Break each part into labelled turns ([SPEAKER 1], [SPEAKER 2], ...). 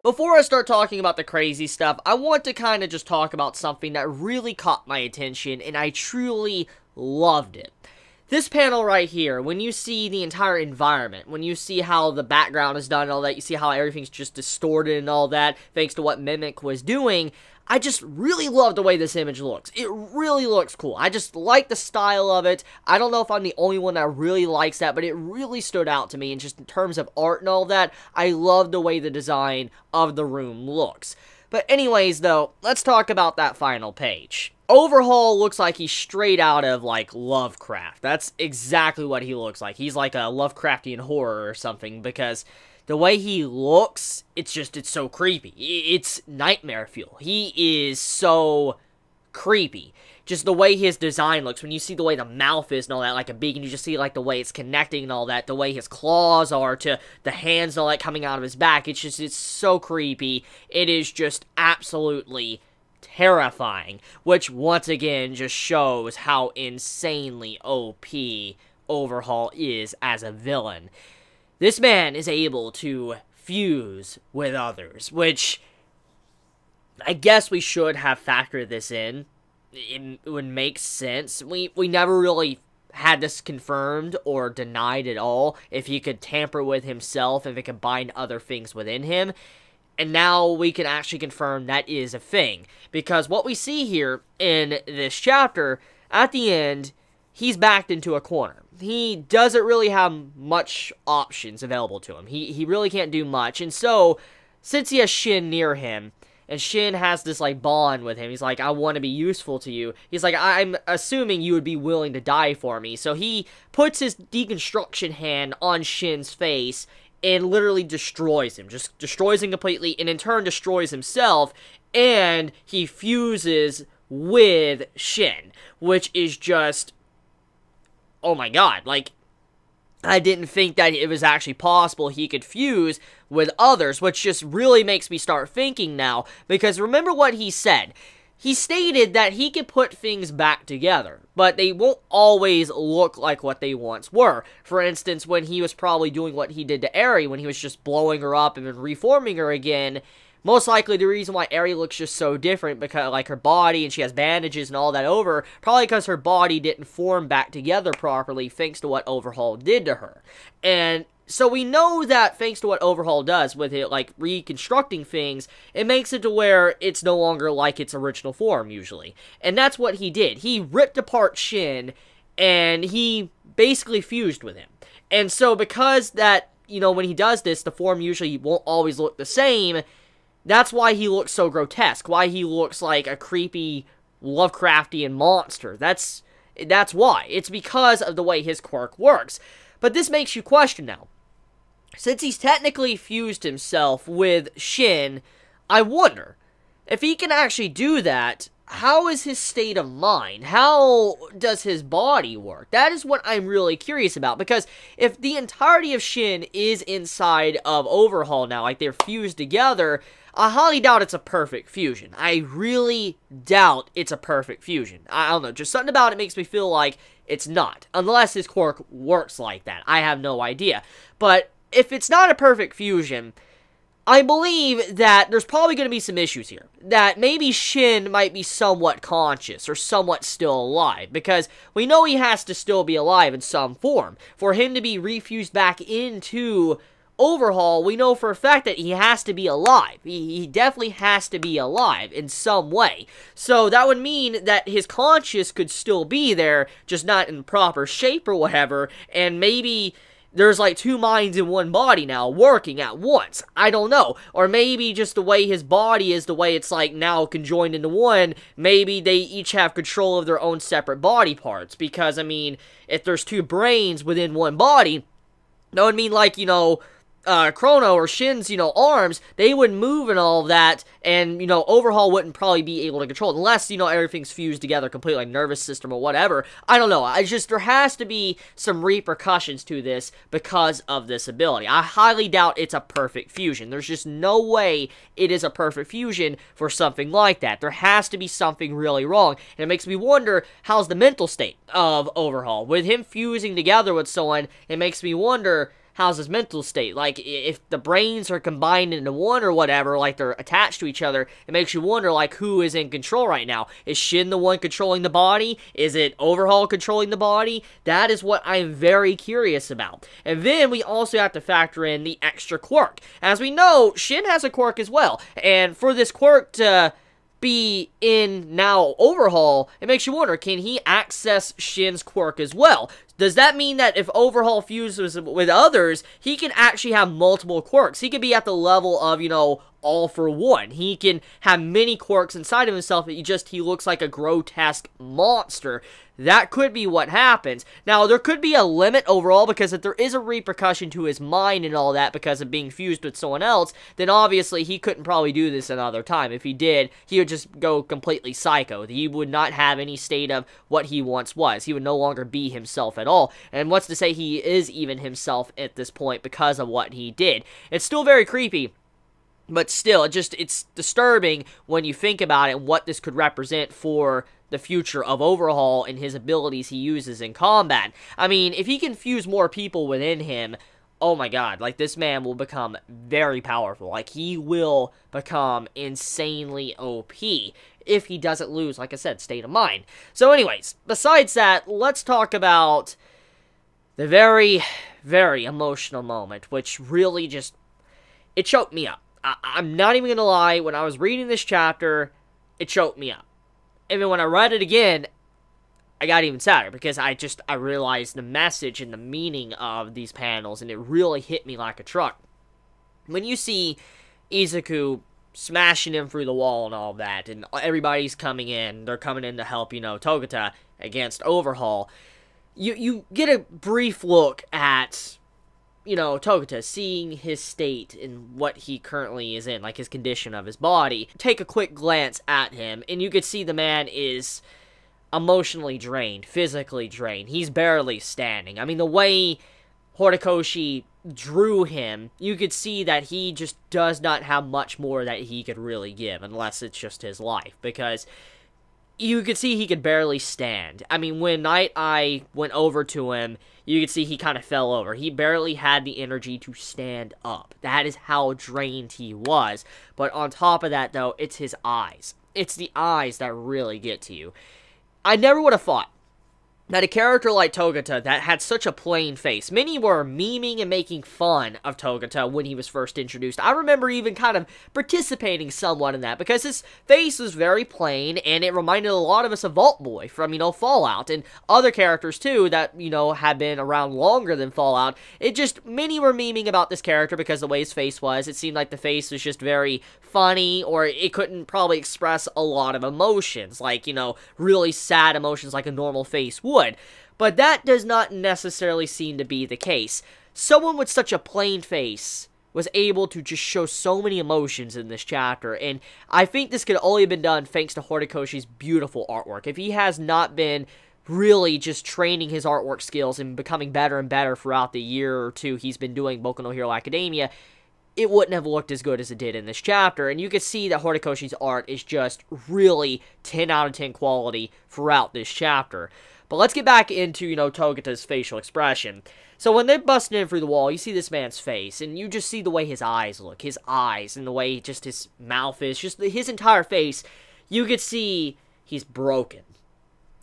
[SPEAKER 1] before I start talking about the crazy stuff, I want to kind of just talk about something that really caught my attention, and I truly loved it. This panel right here, when you see the entire environment, when you see how the background is done and all that, you see how everything's just distorted and all that, thanks to what Mimic was doing, I just really love the way this image looks. It really looks cool. I just like the style of it. I don't know if I'm the only one that really likes that, but it really stood out to me, and just in terms of art and all that, I love the way the design of the room looks. But anyways, though, let's talk about that final page. Overhaul looks like he's straight out of, like, Lovecraft. That's exactly what he looks like. He's like a Lovecraftian horror or something, because the way he looks, it's so creepy. It's nightmare fuel. He is so creepy. Just the way his design looks, when you see the way the mouth is and all that, like a beak, and you just see, like, the way it's connecting and all that, the way his claws are to the hands and all that coming out of his back, it's so creepy. It is just absolutely terrifying, which once again just shows how insanely OP Overhaul is as a villain. This man is able to fuse with others, which I guess we should have factored this in. It would make sense. We never really had this confirmed or denied at all, if he could tamper with himself, if it could bind other things within him. And now we can actually confirm that is a thing. Because what we see here in this chapter, at the end, he's backed into a corner. He doesn't really have much options available to him. He really can't do much. And so, since he has Shin near him, and Shin has this, like, bond with him, he's like, I want to be useful to you. He's like, I'm assuming you would be willing to die for me. So he puts his deconstruction hand on Shin's face and literally destroys him. Just destroys him completely, and in turn destroys himself, and he fuses with Shin, which is just, oh my god, like, I didn't think that it was actually possible he could fuse with others, which just really makes me start thinking now, because remember what he said. He stated that he could put things back together, but they won't always look like what they once were. For instance, when he was probably doing what he did to Eri, when he was just blowing her up and then reforming her again, most likely the reason why Eri looks just so different, because, like, her body, and she has bandages and all that over, probably because her body didn't form back together properly thanks to what Overhaul did to her. And so we know that thanks to what Overhaul does with it, like, reconstructing things, it makes it to where it's no longer like its original form, usually. And that's what he did. He ripped apart Shin, and he basically fused with him. And so because that, you know, when he does this, the form usually won't always look the same, that's why he looks so grotesque, why he looks like a creepy Lovecraftian monster. That's why. It's because of the way his quirk works. But this makes you question now. Since he's technically fused himself with Shin, I wonder, if he can actually do that, how is his state of mind? How does his body work? That is what I'm really curious about, because if the entirety of Shin is inside of Overhaul now, like they're fused together, I highly doubt it's a perfect fusion. I really doubt it's a perfect fusion. I don't know, just something about it makes me feel like it's not, unless his quirk works like that. I have no idea. But if it's not a perfect fusion, I believe that there's probably going to be some issues here. That maybe Shin might be somewhat conscious or somewhat still alive. Because we know he has to still be alive in some form. For him to be refused back into Overhaul, we know for a fact that he has to be alive. He definitely has to be alive in some way. So that would mean that his conscious could still be there, just not in proper shape or whatever. And maybe there's like two minds in one body now working at once. I don't know. Or maybe just the way his body is, the way it's like now conjoined into one, maybe they each have control of their own separate body parts. Because, I mean, if there's two brains within one body, that would mean, like, you know, Chrono or Shin's, you know, arms, they would move and all of that, and, you know, Overhaul wouldn't probably be able to control it, unless, you know, everything's fused together completely, like nervous system or whatever. I don't know. I just, there has to be some repercussions to this because of this ability. I highly doubt it's a perfect fusion. There's just no way it is a perfect fusion for something like that. There has to be something really wrong, and it makes me wonder, how's the mental state of Overhaul? With him fusing together with someone, it makes me wonder, how's his mental state? Like, if the brains are combined into one or whatever, like they're attached to each other, it makes you wonder, like, who is in control right now? Is Shin the one controlling the body? Is it Overhaul controlling the body? That is what I'm very curious about. And then we also have to factor in the extra quirk. As we know, Shin has a quirk as well, and for this quirk to be in now Overhaul, it makes you wonder, can he access Shin's quirk as well? Does that mean that if Overhaul fuses with others, he can actually have multiple quirks? He could be at the level of, you know, all for one. He can have many quirks inside of himself, he looks like a grotesque monster. That could be what happens. Now, there could be a limit overall, because if there is a repercussion to his mind and all that because of being fused with someone else, then obviously he couldn't probably do this another time. If he did, he would just go completely psycho. He would not have any state of what he once was. He would no longer be himself at all. And what's to say he is even himself at this point because of what he did? It's still very creepy. But still, it's disturbing when you think about it and what this could represent for the future of Overhaul and his abilities he uses in combat. I mean, if he can fuse more people within him, oh my god, like, this man will become very powerful. Like, he will become insanely OP if he doesn't lose, like I said, state of mind. So anyways, besides that, let's talk about the very, very emotional moment, which really just, it choked me up. I'm not even gonna lie, when I was reading this chapter, it choked me up. And then when I read it again, I got even sadder, because I realized the message and the meaning of these panels, and it really hit me like a truck. When you see Izuku smashing him through the wall and all that, and everybody's coming in, they're coming in to help, you know, Togata against Overhaul, you get a brief look at, you know, Togata, seeing his state and what he currently is in, like his condition of his body. Take a quick glance at him, and you could see the man is emotionally drained, physically drained. He's barely standing. I mean, the way Horikoshi drew him, you could see that he just does not have much more that he could really give, unless it's just his life, because you could see he could barely stand. I mean, when Night Eye went over to him, you could see he kind of fell over. He barely had the energy to stand up. That is how drained he was. But on top of that, though, it's his eyes. It's the eyes that really get to you. I never would have thought that a character like Togata that had such a plain face, many were memeing and making fun of Togata when he was first introduced. I remember even kind of participating somewhat in that, because his face was very plain, and it reminded a lot of us of Vault Boy from, you know, Fallout, and other characters too that, you know, had been around longer than Fallout. Many were memeing about this character because of the way his face was. It seemed like the face was just very funny, or it couldn't probably express a lot of emotions, like, you know, really sad emotions like a normal face would. But that does not necessarily seem to be the case. Someone with such a plain face was able to just show so many emotions in this chapter, and I think this could only have been done thanks to Horikoshi's beautiful artwork. If he has not been really just training his artwork skills and becoming better and better throughout the year or two he's been doing Boku no Hero Academia, it wouldn't have looked as good as it did in this chapter. And you can see that Horikoshi's art is just really 10 out of 10 quality throughout this chapter. But let's get back into, you know, Togata's facial expression. So when they're busting in through the wall, you see this man's face, and you just see the way his eyes look. His eyes, and the way just his mouth is, just his entire face. You could see he's broken.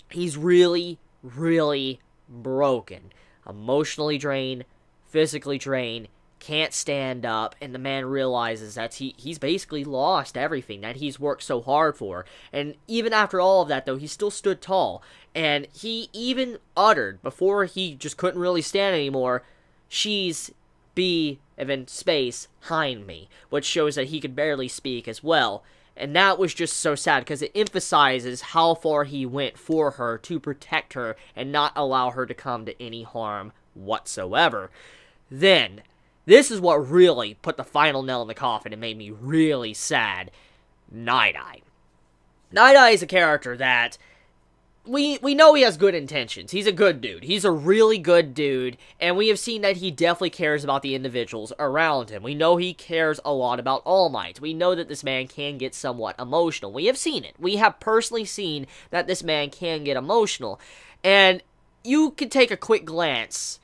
[SPEAKER 1] He's really, really broken. Emotionally drained, physically drained, can't stand up, and the man realizes that he's basically lost everything that he's worked so hard for. And even after all of that, though, he still stood tall, and he even uttered, before he just couldn't really stand anymore, "She's be in space hind me," which shows that he could barely speak as well. And that was just so sad, because it emphasizes how far he went for her to protect her and not allow her to come to any harm whatsoever. Then, this is what really put the final nail in the coffin and made me really sad. Night Eye. Night Eye is a character that we know he has good intentions. He's a good dude. He's a really good dude, and we have seen that he definitely cares about the individuals around him. We know he cares a lot about All Might. We know that this man can get somewhat emotional. We have seen it. We have personally seen that this man can get emotional. And you can take a quick glance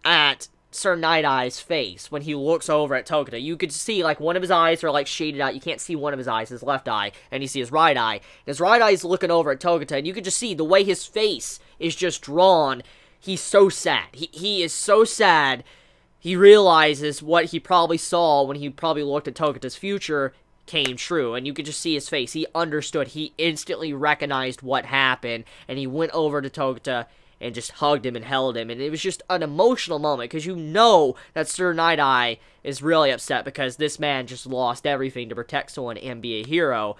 [SPEAKER 1] at Sir Night Eye's face when he looks over at Togata. You could see, like, one of his eyes are, like, shaded out. You can't see one of his eyes, his left eye, and you see his right eye. And his right eye is looking over at Togata, and you could just see the way his face is just drawn. He's so sad. He is so sad. He realizes what he probably saw when he probably looked at Togata's future came true, and you could just see his face. He understood. He instantly recognized what happened, and he went over to Togata and just hugged him and held him, and it was just an emotional moment, because you know that Sir Night Eye is really upset because this man just lost everything to protect someone and be a hero,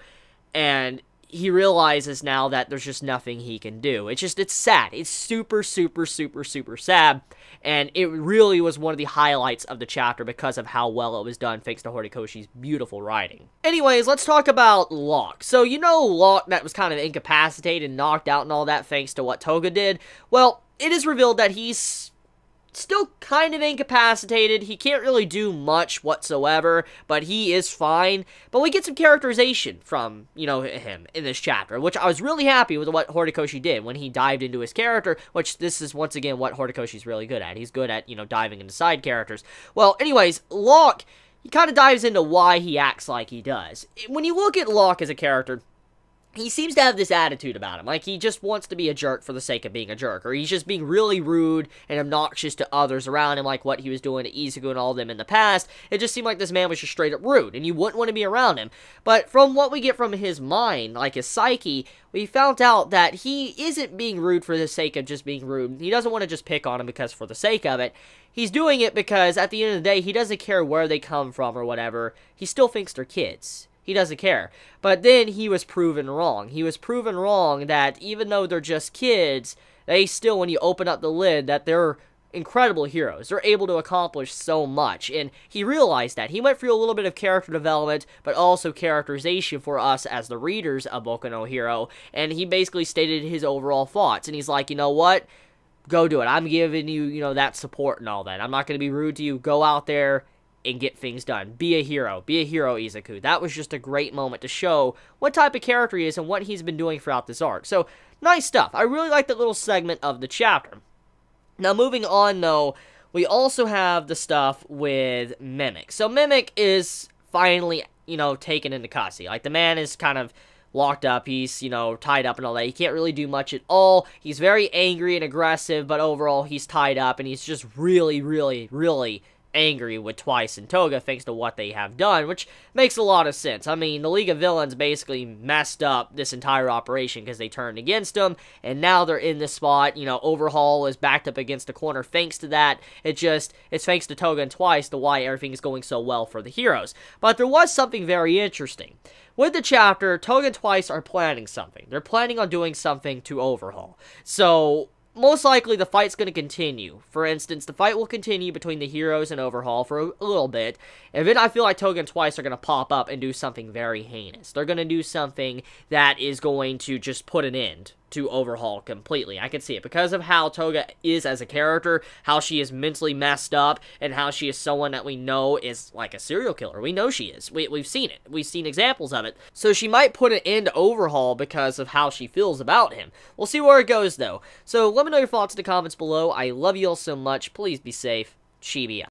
[SPEAKER 1] and he realizes now that there's just nothing he can do. It's sad. It's super, super, super, super sad, and it really was one of the highlights of the chapter because of how well it was done, thanks to Horikoshi's beautiful writing. Anyways, let's talk about Locke. So, you know Locke that was kind of incapacitated and knocked out and all that thanks to what Toga did? Well, it is revealed that he's still kind of incapacitated. He can't really do much whatsoever, but he is fine. But we get some characterization from, you know, him in this chapter, which I was really happy with what Horikoshi did when he dived into his character, which this is once again what Horikoshi's really good at. He's good at, you know, diving into side characters. Well, anyways, Locke, he kind of dives into why he acts like he does. When you look at Locke as a character, he seems to have this attitude about him, like he just wants to be a jerk for the sake of being a jerk, or he's just being really rude and obnoxious to others around him, like what he was doing to Izuku and all of them in the past. It just seemed like this man was just straight up rude, and you wouldn't want to be around him. But from what we get from his mind, like his psyche, we found out that he isn't being rude for the sake of just being rude. He doesn't want to just pick on him because for the sake of it. He's doing it because at the end of the day, he doesn't care where they come from or whatever. He still thinks they're kids. He doesn't care. But then he was proven wrong. He was proven wrong that even though they're just kids, they still, when you open up the lid, that they're incredible heroes. They're able to accomplish so much. And he realized that. He went through a little bit of character development, but also characterization for us as the readers of Boku no Hero. And he basically stated his overall thoughts. And he's like, you know what? Go do it. I'm giving you, you know, that support and all that. I'm not going to be rude to you. Go out there and get things done. Be a hero. Be a hero, Izuku. That was just a great moment to show what type of character he is and what he's been doing throughout this arc. So, nice stuff. I really like that little segment of the chapter. Now, moving on, though, we also have the stuff with Mimic. So, Mimic is finally, you know, taken into custody. Like, the man is kind of locked up. He's, you know, tied up and all that. He can't really do much at all. He's very angry and aggressive, but overall, he's tied up, and he's just really, really, really angry with Twice and Toga thanks to what they have done, which makes a lot of sense. I mean, the League of Villains basically messed up this entire operation because they turned against them, and now they're in this spot. You know, Overhaul is backed up against the corner thanks to that. It's thanks to Toga and Twice to why everything is going so well for the heroes. But there was something very interesting. With the chapter, Toga and Twice are planning something. They're planning on doing something to Overhaul. So most likely the fight's going to continue. For instance, the fight will continue between the heroes and Overhaul for a little bit, and then I feel like Toga and Twice are going to pop up and do something very heinous. They're going to do something that is going to just put an end to Overhaul completely. I can see it because of how Toga is as a character, how she is mentally messed up, and how she is someone that we know is like a serial killer. We know she is. We've seen it. We've seen examples of it. So she might put an end to Overhaul because of how she feels about him. We'll see where it goes, though. So let me know your thoughts in the comments below. I love you all so much. Please be safe. Chibi out.